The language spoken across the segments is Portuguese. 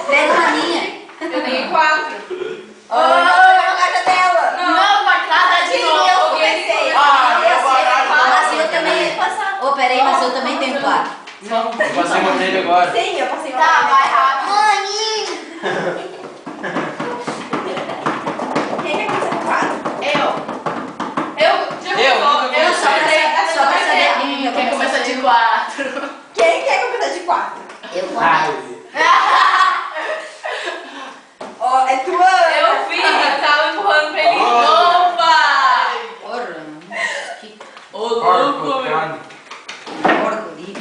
Pega uma linha. Eu peguei 4. Peraí, mas eu também tenho 4. Não, eu passei uma dele agora. Sim, eu passei uma Tá, dele. vai rápido. Quem quer começar com 4? Eu Só pra saber quem começa de 4. Quem quer começar de 4? Eu vou. Ó, é tua. Eu vi, tava empurrando pra ele. Opa! Porra. Ô, louco, meu. Porco ali.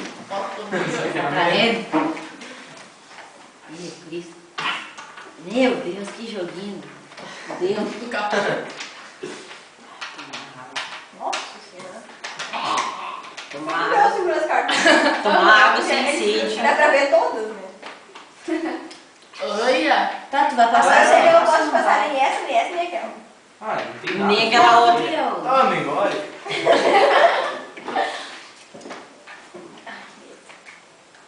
Pra ele. Ih, Cristo. Meu Deus, que joguinho. Deus. Do capô. Nossa senhora. Toma Não, água. segura as cartas. Toma água sem sede. Dá pra ver todas, né? Olha. Tá, tu vai passar Agora certo. eu posso passar nem essa, nem essa, nem aquela. Ah, não tem nada. Nem aquela outra. Ah, não engole.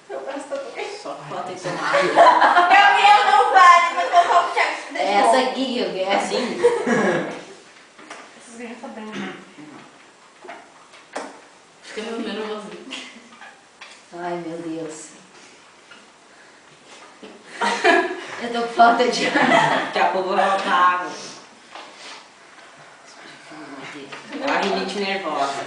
Meu braço tá todo. Só falta que tomar água. Gabriel não vale, mas colocar o Thiago se deixou. Essa aqui, é assim. Essas garrafas brancas. Ficando nervoso. Ai, meu Deus. Eu tô com falta de ar. Daqui a pouco vai faltar água. A rinite nervosa.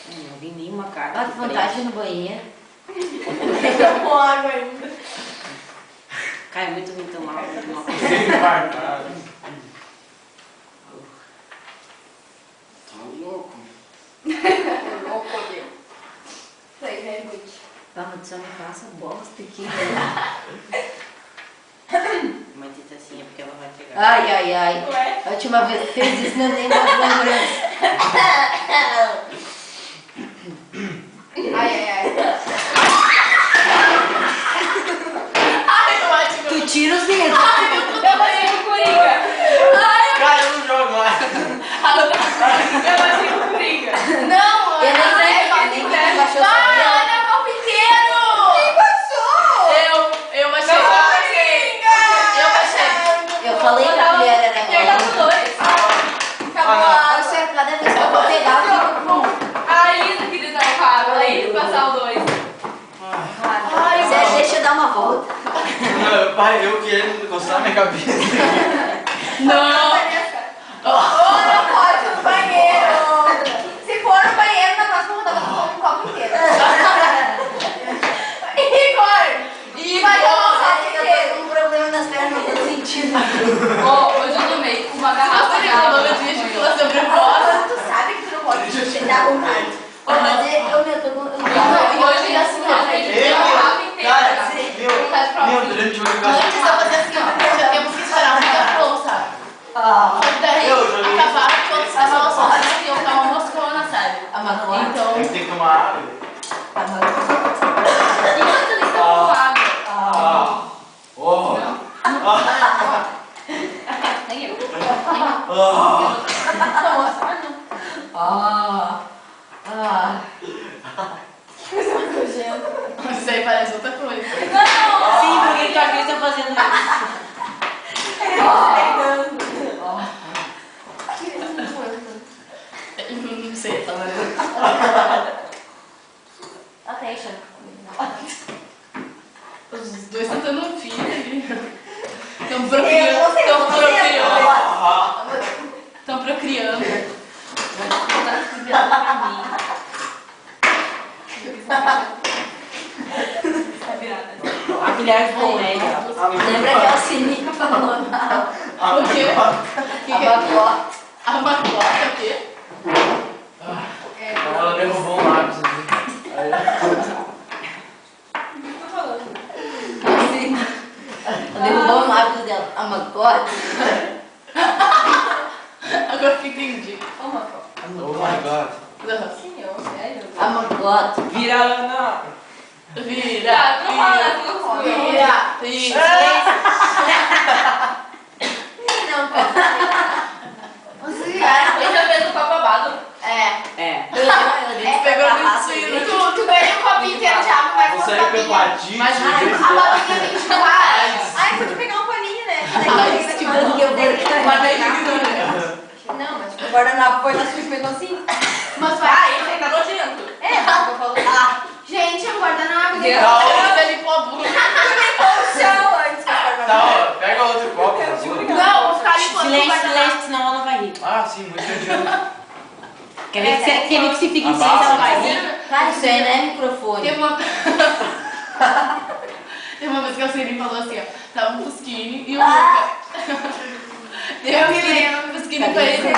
Não vi nenhuma carta. Ah, que vontade de ir no banheiro. Com água ainda. Cai muito ruim tomar água. Sem fartar. Tá louco. Louco, meu. Isso aí, very good. Vamos, só me passa bosta aqui. Mas dita assim é porque ela vai pegar. Ai, ai, ai. Ué? A última vez que fez isso não tem mais lembrança. Ai, ai, ai. Ai, ótimo. Tu tira os dedos. Eu passei pro Coringa. Cara, eu não jogo mais. Eu passei pro Coringa. Não, Eu nem sei nem que baixou o cabelo. olha o copo inteiro. Quem passou? Eu baixei. Eu baixei. Eu falei que a colher era E aí tá com 2. Acabou a Ó, água. certo, cada vez que eu vou pegar, eu fico com... A Isa queria dar o cabo. A Isa passar o 2. Ai, Zé, deixa eu dar uma volta. Não, pai, eu querendo encostar na minha cabeça. Não. Ou não pode no banheiro. Se for no banheiro, na próxima rodada eu tomo um copo inteiro. Igor! Vai tomar um copo Eu tô inteiro. com um problema nas pernas, não tô sentindo. Hoje eu tomei uma garrafa de água de estimulação nervosa. Tu sabe que tu não pode te dar vontade. Ô, mas eu tô com... Hoje é assim, ó. A gente tem uma garrafa inteira. Cara, Tá meu, durante o jogo eu Antes eu fazia assim, ó. Já temos que esperar um tempão, sabe? Ah, Daí Eu joguei acabava que outros estavam sozinhos e eu ficava moscona, sabe? a maconha. Então. A gente tem que tomar água. A maconha. E antes eles estão com água. Oh. Nem eu. Isso aí parece outra coisa. Sim, porque tu acredita fazendo isso. Não sei, tá valendo. Attention. Os dois estão dando um filho ali. Estão Eu procriando. não sei, eu Estão não sei. procriando. Estão procriando. A colher ficou velha. Lembra que é o sininho falou? O quê? A macota. A macota, o quê? Ela derrubou um lápis ali. Assim. Derrubou o lápis dela. A macota. Agora que entendi. Oh my god. Senhor, sério? A macota. Vira, Ana. Vira, Não fala, tu não fala. vira, vira. Não, pode. Você já fez o copo babado? É. É. Pegou no estilo. Tu ganhou Hepatite. Mas A balinha vem de várias. Ai, pode pegar um paninho, né? Ai, que Mas daí Não, mas tipo, o guardanapo foi na sua assim. Mas vai, esse aí tá nojento. É, tá, eu falo. Gente, é um guardanapo. Deus, Tá, ele limpou a bunda. Limpou o chão antes que o guardanapo. Tá, ó, pega outro copo, por favor. Não, vou ficar limpando o Silêncio, guardanapo. silêncio, senão ela não vai rir. Ah, sim, muito nojento. Quer ver que se fica em Abafa. silêncio, ela vai rir? Cara, isso aí não é microfone. Teve uma... Teve uma vez que a Siri falou assim, ó. Tava um Fusquini e o Luca. Eu me lembro, o Fusquini foi ele.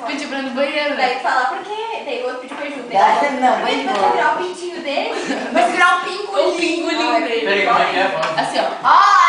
Pediu pra ir no banheiro, né? Daí tu fala, por quê? Daí o outro pediu pra ajuda. Não, vai Ele vai embora. segurar o pintinho dele. Vai segurar o pingolim. O pingolim dele. Peraí, como é que é? Vamos. Assim, ó. Ai,